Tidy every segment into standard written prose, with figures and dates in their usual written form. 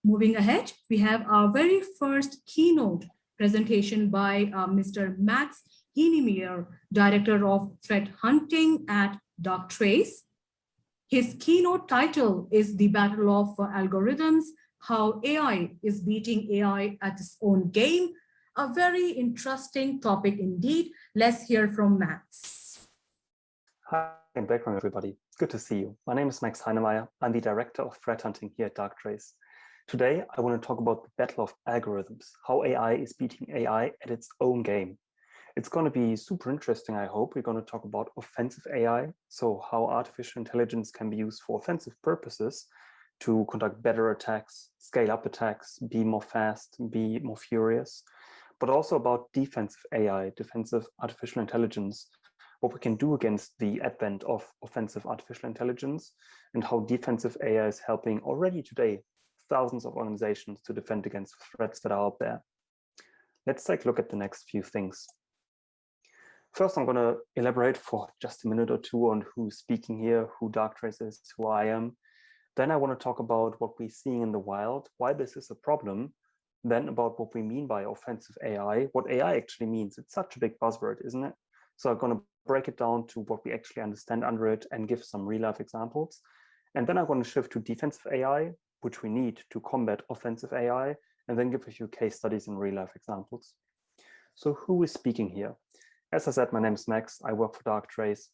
Moving ahead, we have our very first keynote presentation by Mr. Max Heinemeyer, Director of Threat Hunting at Darktrace. His keynote title is The Battle of Algorithms, How AI is Beating AI at Its Own Game. A very interesting topic indeed. Let's hear from Max. Hi, and welcome everybody. Good to see you. My name is Max Heinemeyer. I'm the Director of Threat Hunting here at Darktrace. Today, I want to talk about the battle of algorithms, how AI is beating AI at its own game. It's going to be super interesting, I hope. We're going to talk about offensive AI, so how artificial intelligence can be used for offensive purposes to conduct better attacks, scale up attacks, be more fast, be more furious, but also about defensive AI, defensive artificial intelligence, what we can do against the advent of offensive artificial intelligence, and how defensive AI is helping already today thousands of organizations to defend against threats that are out there. Let's take a look at the next few things. First, I'm going to elaborate for just a minute or two on who's speaking here, who Darktrace is, who I am. Then I want to talk about what we're seeing in the wild, why this is a problem, then about what we mean by offensive AI, what AI actually means. It's such a big buzzword, isn't it? So I'm going to break it down to what we actually understand under it and give some real-life examples. And then I'm going to shift to defensive AI, which we need to combat offensive AI, and then give a few case studies and real-life examples. So who is speaking here? As I said, my name is Max. I work for Darktrace.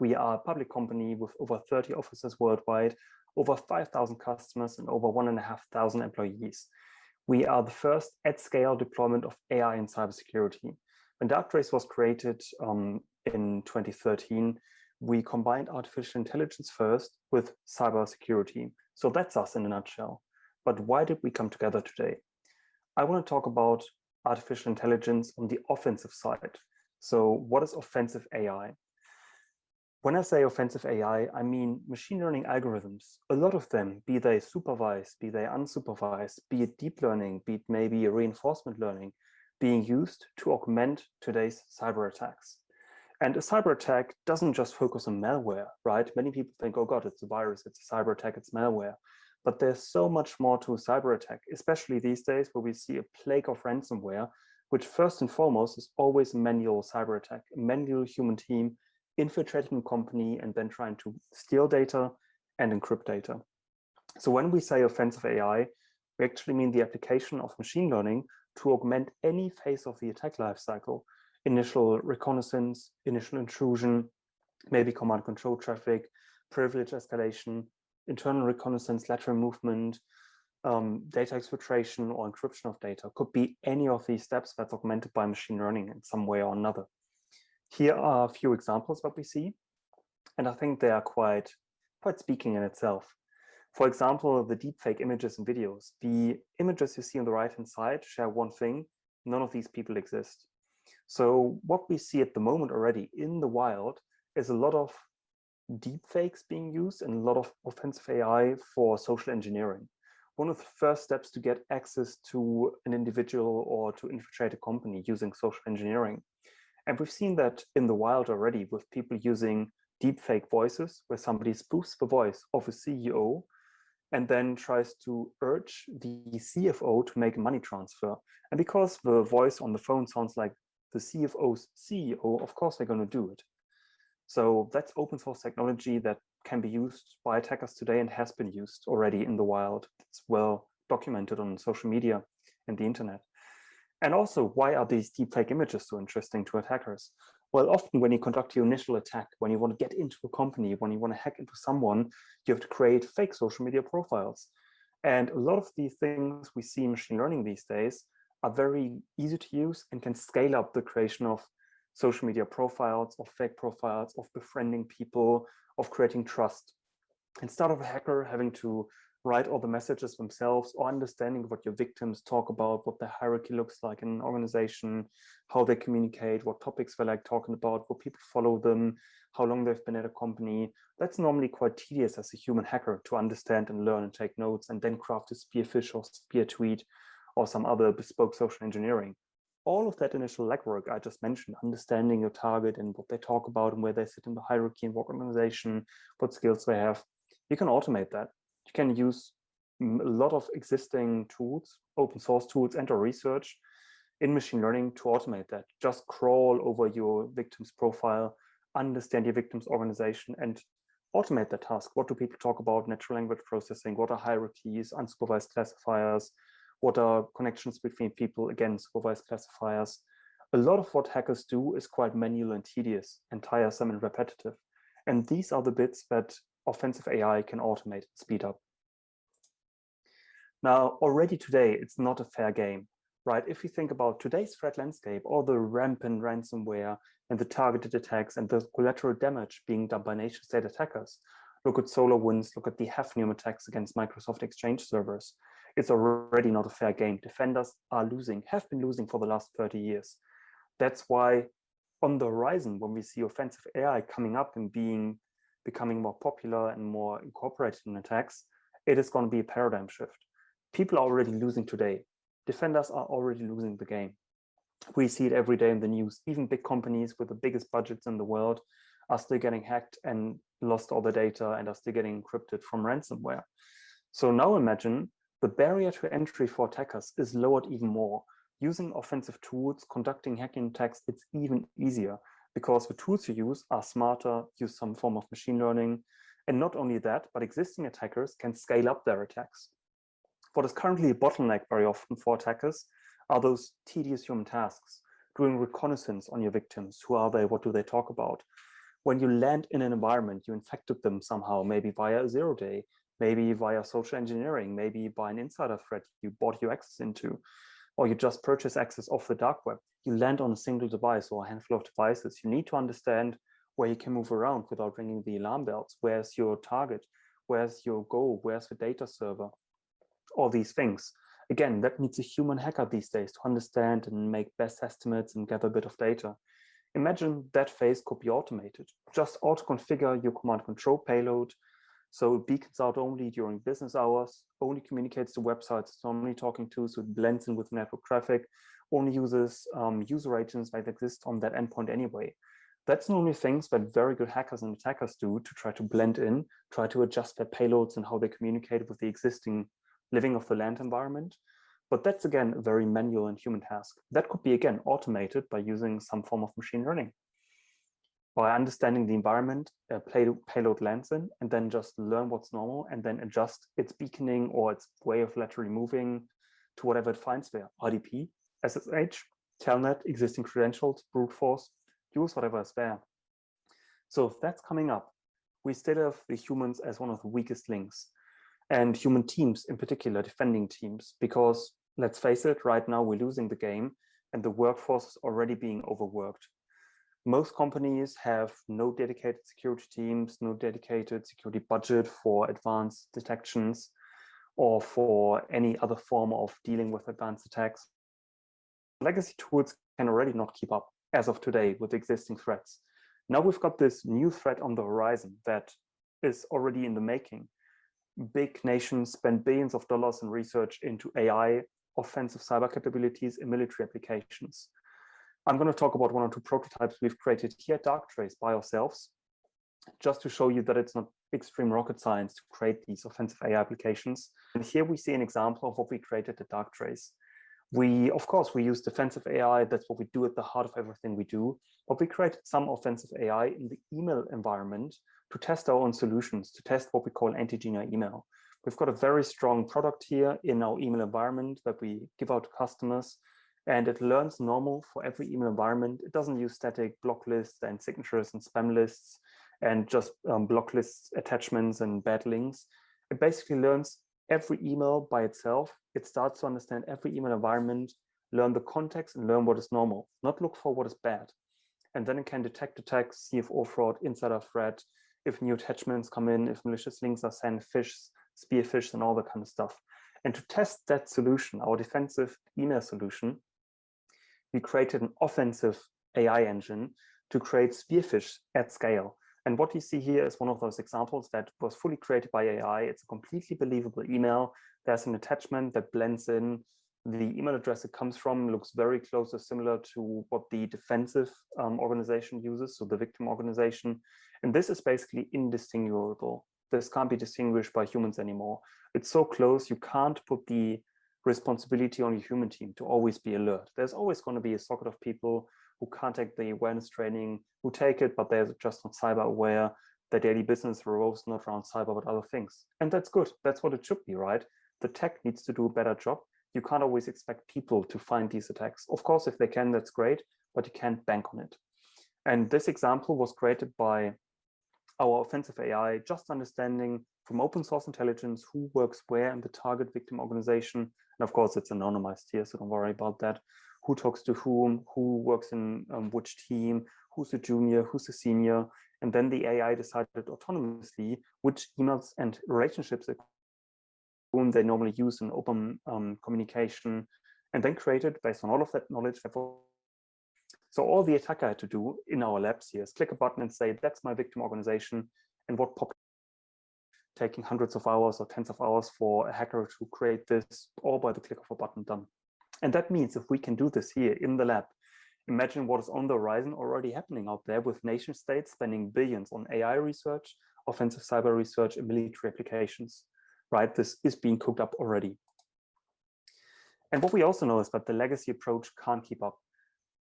We are a public company with over 30 offices worldwide, over 5,000 customers, and over 1,500 employees. We are the first at-scale deployment of AI in cybersecurity. When Darktrace was created in 2013, we combined artificial intelligence first with cybersecurity. So that's us in a nutshell. But why did we come together today? I want to talk about artificial intelligence on the offensive side. So what is offensive AI? When I say offensive AI, I mean machine learning algorithms. A lot of them, be they supervised, be they unsupervised, be it deep learning, be it maybe reinforcement learning, being used to augment today's cyber attacks. And a cyber attack doesn't just focus on malware, right? Many people think, oh God, it's a virus, it's a cyber attack, it's malware. But there's so much more to a cyber attack, especially these days where we see a plague of ransomware, which first and foremost is always a manual cyber attack, a manual human team infiltrating a company and then trying to steal data and encrypt data. So when we say offensive AI, we actually mean the application of machine learning to augment any phase of the attack lifecycle. Initial reconnaissance, initial intrusion, maybe command control traffic, privilege escalation, internal reconnaissance, lateral movement, data exfiltration or encryption of data. Could be any of these steps that's augmented by machine learning in some way or another. Here are a few examples that we see, and I think they are quite speaking in itself. For example, the deepfake images and videos. The images you see on the right-hand side share one thing: none of these people exist. So what we see at the moment already in the wild is a lot of deepfakes being used and a lot of offensive AI for social engineering. One of the first steps to get access to an individual or to infiltrate a company using social engineering. And we've seen that in the wild already with people using deepfake voices, where somebody spoofs the voice of a CEO and then tries to urge the CFO to make a money transfer. And because the voice on the phone sounds like the CFO's CEO, of course they're going to do it. So that's open source technology that can be used by attackers today and has been used already in the wild. It's well documented on social media and the internet. And also, why are these deepfake images so interesting to attackers? Well, often when you conduct your initial attack, when you want to get into a company, when you want to hack into someone, you have to create fake social media profiles. And a lot of these things we see in machine learning these days are very easy to use and can scale up the creation of social media profiles, of fake profiles, of befriending people, of creating trust. Instead of a hacker having to write all the messages themselves or understanding what your victims talk about, what the hierarchy looks like in an organization, how they communicate, what topics they like talking about, what people follow them, how long they've been at a company. That's normally quite tedious as a human hacker to understand and learn and take notes and then craft a spearfish or spear tweet or some other bespoke social engineering. All of that initial legwork I just mentioned, understanding your target and what they talk about and where they sit in the hierarchy and what organization, what skills they have, you can automate that. You can use a lot of existing tools, open source tools and or research in machine learning to automate that. Just crawl over your victim's profile, understand your victim's organization, and automate that task. What do people talk about? Natural language processing. What are hierarchies, unsupervised classifiers? What are connections between people? Again, supervised classifiers. A lot of what hackers do is quite manual and tedious and tiresome and repetitive. And these are the bits that offensive AI can automate and speed up. Now, already today, it's not a fair game, right? If you think about today's threat landscape, all the rampant ransomware and the targeted attacks and the collateral damage being done by nation-state attackers, look at SolarWinds, look at the Hafnium attacks against Microsoft Exchange servers. It's already not a fair game. Defenders are losing, have been losing for the last 30 years. That's why on the horizon, when we see offensive AI coming up and becoming more popular and more incorporated in attacks, it is going to be a paradigm shift. People are already losing today. Defenders are already losing the game. We see it every day in the news. Even big companies with the biggest budgets in the world are still getting hacked and lost all the data and are still getting encrypted from ransomware. So now imagine the barrier to entry for attackers is lowered even more. Using offensive tools, conducting hacking attacks, it's even easier because the tools you use are smarter, use some form of machine learning. And not only that, but existing attackers can scale up their attacks. What is currently a bottleneck very often for attackers are those tedious human tasks, doing reconnaissance on your victims. Who are they? What do they talk about? When you land in an environment, you infected them somehow, maybe via a zero-day, maybe via social engineering, maybe by an insider threat you bought your access into, or you just purchase access off the dark web. You land on a single device or a handful of devices. You need to understand where you can move around without ringing the alarm bells. Where's your target? Where's your goal? Where's the data server? All these things. Again, that needs a human hacker these days to understand and make best estimates and gather a bit of data. Imagine that phase could be automated. Just auto-configure your command control payload so it beacons out only during business hours, only communicates to websites it's normally talking to, so it blends in with network traffic, only uses user agents that exist on that endpoint anyway. That's normally things that very good hackers and attackers do to try to blend in, try to adjust their payloads and how they communicate with the existing living of the land environment. But that's, again, a very manual and human task. That could be, again, automated by using some form of machine learning. By understanding the environment, payload lands in, and then just learn what's normal, and then adjust its beaconing or its way of laterally moving to whatever it finds there. RDP, SSH, Telnet, existing credentials, brute force, use whatever is there. So if that's coming up, we still have the humans as one of the weakest links. And human teams in particular, defending teams, because let's face it, right now we're losing the game and the workforce is already being overworked. Most companies have no dedicated security teams, no dedicated security budget for advanced detections or for any other form of dealing with advanced attacks. Legacy tools can already not keep up as of today with existing threats. Now we've got this new threat on the horizon that is already in the making. Big nations spend billions of dollars in research into AI, offensive cyber capabilities, and military applications. I'm going to talk about one or two prototypes we've created here at Darktrace by ourselves, just to show you that it's not extreme rocket science to create these offensive AI applications. And here we see an example of what we created at Darktrace. Of course, we use defensive AI. That's what we do at the heart of everything we do. But we created some offensive AI in the email environment to test our own solutions, to test what we call Antigenic email. We've got a very strong product here in our email environment that we give out to customers, and it learns normal for every email environment. It doesn't use static block lists and signatures and spam lists and just block lists, attachments, and bad links. It basically learns every email by itself. It starts to understand every email environment, learn the context, and learn what is normal, not look for what is bad. And then it can detect attacks, CFO fraud, insider threat, if new attachments come in, if malicious links are sent, spear phish, and all that kind of stuff. And to test that solution, our defensive email solution, we created an offensive AI engine to create spear phish at scale. And what you see here is one of those examples that was fully created by AI. It's a completely believable email. There's an attachment that blends in. The email address it comes from looks very close or similar to what the defensive organization uses, so the victim organization. And this is basically indistinguishable This can't be distinguished by humans anymore. It's so close, you can't put the responsibility on your human team to always be alert. There's always going to be a socket of people who can't take the awareness training, who take it, but they're just not cyber aware. Their daily business revolves not around cyber, but other things. And that's good. That's what it should be, right? The tech needs to do a better job. You can't always expect people to find these attacks. Of course, if they can, that's great, but you can't bank on it. And this example was created by our offensive AI, just understanding from open source intelligence who works where in the target victim organization. And of course, it's anonymized here, so don't worry about that. Who talks to whom, who works in which team, who's a junior, who's a senior. And then the AI decided autonomously which emails and relationships whom they normally use in open communication, and then created, based on all of that knowledge. So all the attacker had to do in our labs here is click a button and say, that's my victim organization, and what popped, taking hundreds of hours or tens of hours for a hacker to create this, all by the click of a button done. And that means if we can do this here in the lab, imagine what is on the horizon already happening out there with nation states spending billions on AI research, offensive cyber research, and military applications, right? This is being cooked up already. And what we also know is that the legacy approach can't keep up.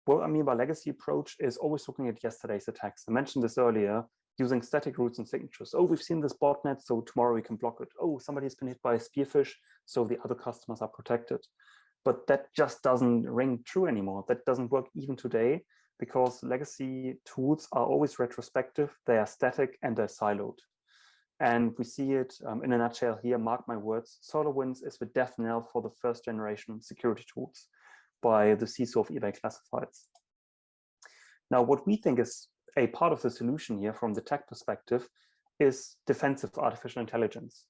What I mean by legacy approach is always looking at yesterday's attacks. I mentioned this earlier, using static roots and signatures. Oh, we've seen this botnet, so tomorrow we can block it. Oh, somebody's been hit by a spearfish, so the other customers are protected. But that just doesn't ring true anymore. That doesn't work even today, because legacy tools are always retrospective, they are static, and they're siloed. And we see it in a nutshell here, mark my words, SolarWinds is the death knell for the first generation security tools by the CISO of eBay Classifieds. Now, what we think is a part of the solution here from the tech perspective is defensive artificial intelligence.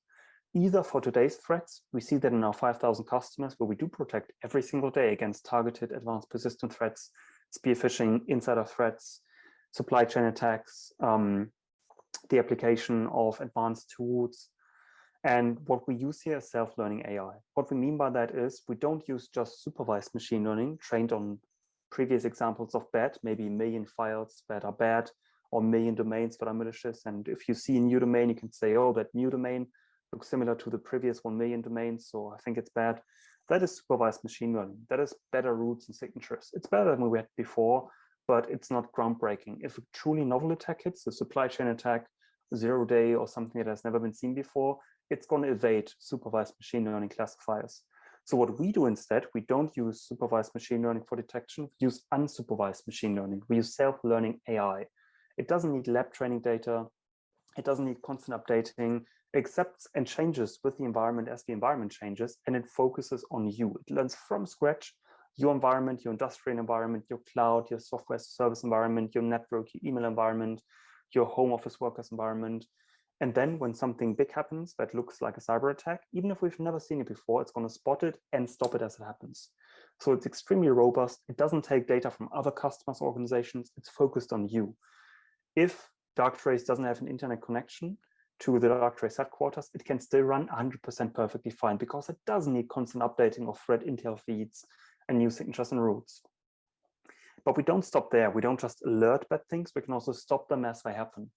Either for today's threats, we see that in our 5,000 customers where we do protect every single day against targeted advanced persistent threats, spear phishing, insider threats, supply chain attacks, the application of advanced tools. And what we use here is self-learning AI. What we mean by that is we don't use just supervised machine learning trained on previous examples of bad, maybe a million files that are bad or a million domains that are malicious. And if you see a new domain, you can say, oh, that new domain looks similar to the previous 1 million domains, so I think it's bad. That is supervised machine learning. That is better roots and signatures. It's better than we had before, but it's not groundbreaking. If a truly novel attack hits, a supply chain attack, 0-day or something that has never been seen before, it's going to evade supervised machine learning classifiers. So what we do instead, we don't use supervised machine learning for detection, we use unsupervised machine learning. We use self-learning AI. It doesn't need lab training data. It doesn't need constant updating. It accepts and changes with the environment as the environment changes, and it focuses on you. It learns from scratch your environment, your industrial environment, your cloud, your software service environment, your network, your email environment, your home office workers environment. And then when something big happens that looks like a cyber attack, even if we've never seen it before, it's going to spot it and stop it as it happens. So it's extremely robust. It doesn't take data from other customers' organizations. It's focused on you. If Darktrace doesn't have an internet connection to the Darktrace headquarters, it can still run 100% perfectly fine because it doesn't need constant updating of threat intel feeds and new signatures and routes. But we don't stop there. We don't just alert bad things. We can also stop them as they happen.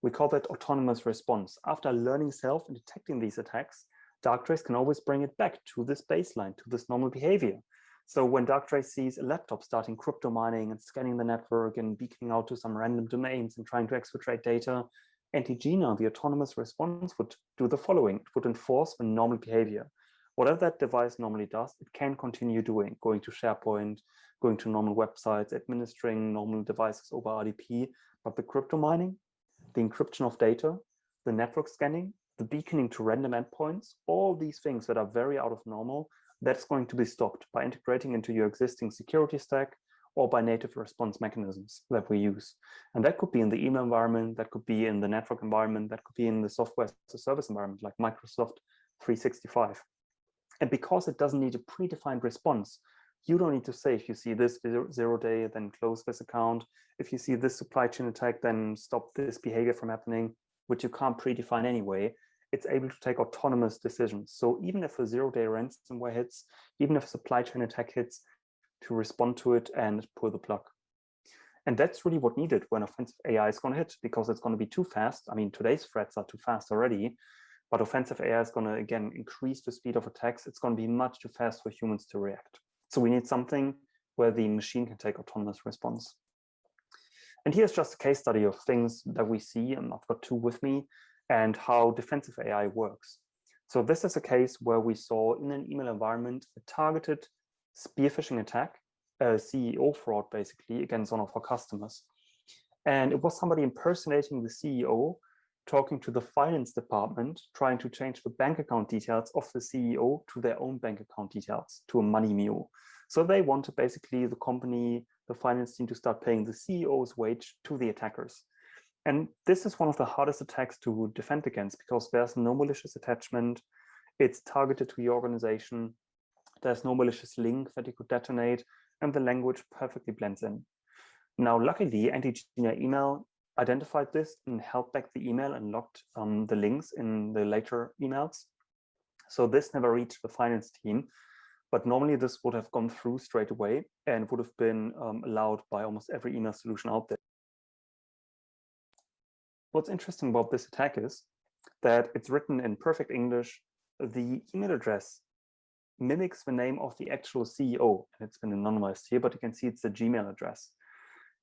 We call that autonomous response. After learning self and detecting these attacks, Darktrace can always bring it back to this baseline, to this normal behavior. So when Darktrace sees a laptop starting crypto mining and scanning the network and beaconing out to some random domains and trying to exfiltrate data, Antigenic, the autonomous response, would do the following. It would enforce the normal behavior. Whatever that device normally does, it can continue doing, going to SharePoint, going to normal websites, administering normal devices over RDP. But the crypto mining, the encryption of data, the network scanning, the beaconing to random endpoints, all these things that are very out of normal, that's going to be stopped by integrating into your existing security stack or by native response mechanisms that we use. And that could be in the email environment, that could be in the network environment, that could be in the software as a service environment like Microsoft 365. And because it doesn't need a predefined response, you don't need to say, if you see this 0-day, then close this account. If you see this supply chain attack, then stop this behavior from happening, which you can't predefine anyway. It's able to take autonomous decisions. So even if a 0-day ransomware hits, even if a supply chain attack hits, to respond to it and pull the plug. And that's really what needed when offensive AI is going to hit, because it's going to be too fast. I mean, today's threats are too fast already, but offensive AI is going to, again, increase the speed of attacks. It's going to be much too fast for humans to react. So we need something where the machine can take autonomous response. And here's just a case study of things that we see, and I've got two with me, and how defensive AI works. So this is a case where we saw in an email environment a targeted spear phishing attack, a CEO fraud basically, against one of our customers. And it was somebody impersonating the CEO, talking to the finance department, trying to change the bank account details of the CEO to their own bank account details, to a money mule. So they wanted basically the company, the finance team, to start paying the CEO's wage to the attackers. And this is one of the hardest attacks to defend against, because there's no malicious attachment. It's targeted to your organization. There's no malicious link that you could detonate, and the language perfectly blends in. Now, luckily, Antigenic email identified this and held back the email and locked the links in the later emails. So this never reached the finance team, but normally this would have gone through straight away and would have been allowed by almost every email solution out there. What's interesting about this attack is that it's written in perfect English. The email address mimics the name of the actual CEO, and it's been anonymized here, but you can see it's the Gmail address.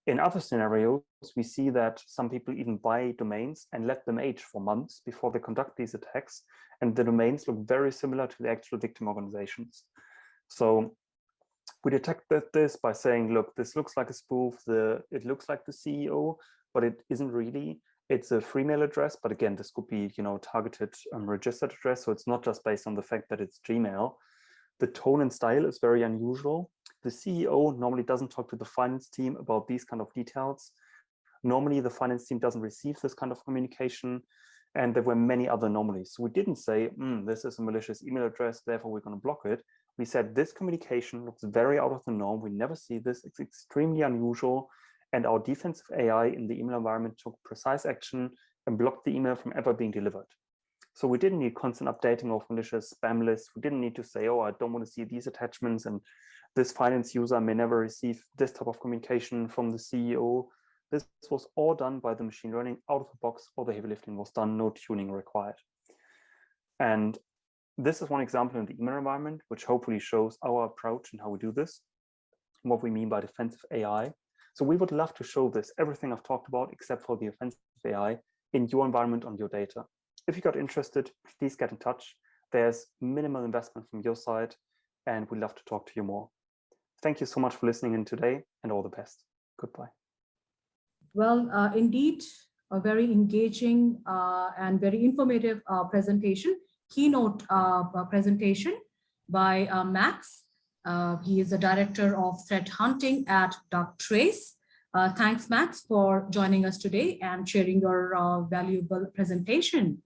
In other scenarios, we see that some people even buy domains and let them age for months before they conduct these attacks, and the domains look very similar to the actual victim organizations. So we detected this by saying, look, this looks like a spoof. It looks like the CEO, but it isn't really. It's a free mail address, but again, this could be, targeted registered address. So it's not just based on the fact that it's Gmail. The tone and style is very unusual. The CEO normally doesn't talk to the finance team about these kind of details. Normally, the finance team doesn't receive this kind of communication. And there were many other anomalies. So we didn't say, this is a malicious email address, therefore we're going to block it. We said this communication looks very out of the norm. We never see this. It's extremely unusual. And our defensive AI in the email environment took precise action and blocked the email from ever being delivered. So we didn't need constant updating of malicious spam lists. We didn't need to say, oh, I don't want to see these attachments, and this finance user may never receive this type of communication from the CEO. This was all done by the machine learning out of the box. All the heavy lifting was done, no tuning required. And this is one example in the email environment, which hopefully shows our approach and how we do this, and what we mean by defensive AI. So we would love to show this, everything I've talked about, except for the offensive AI, in your environment on your data. If you got interested, please get in touch. There's minimal investment from your side, and we'd love to talk to you more. Thank you so much for listening in today, and all the best. Goodbye. Well, indeed, a very engaging and very informative presentation, keynote presentation by Max. He is the director of threat hunting at Darktrace. Thanks, Max, for joining us today and sharing your valuable presentation.